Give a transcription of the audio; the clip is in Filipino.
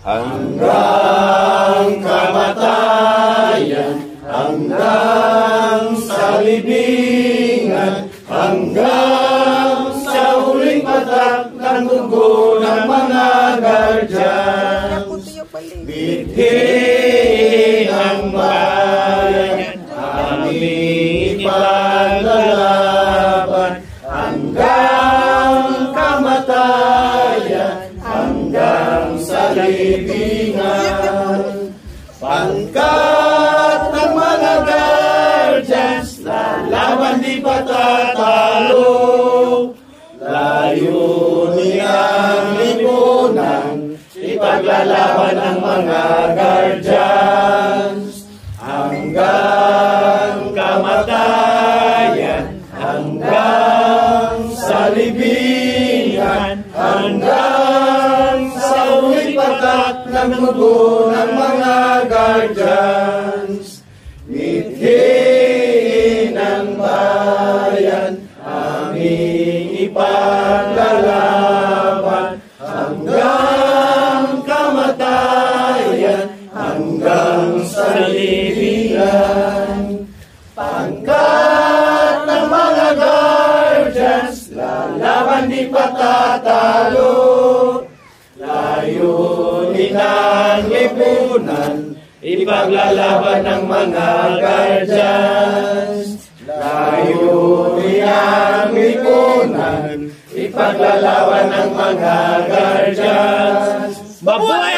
hanggang kamatayan, hanggang sa libingan, hanggang sa huling patak ng dugo ng mga guardian. Bithin ang bayan, aming ipaglalaban, hanggang kamatayan, hanggang sa libingan. Pangkat ng mga guardians, lalaban di patatalo. Layunin ang lipunan, ipaglalaban ng mga guardians. Hanggang kamatayan, hanggang sa libingan, hanggang sa huling patak ng dugo ng mga guardians. Mithin ang bayan, aming ipaglalaban, hanggang kamatayan, hanggang sa libingan. Pangkat ng mga guardians, lalaban di patatalo. Layunin ang lipunan, ipaglalaban ng mga guardians. Layunin ang lipunan, ipaglalaban ng mga guardians. Mabuhay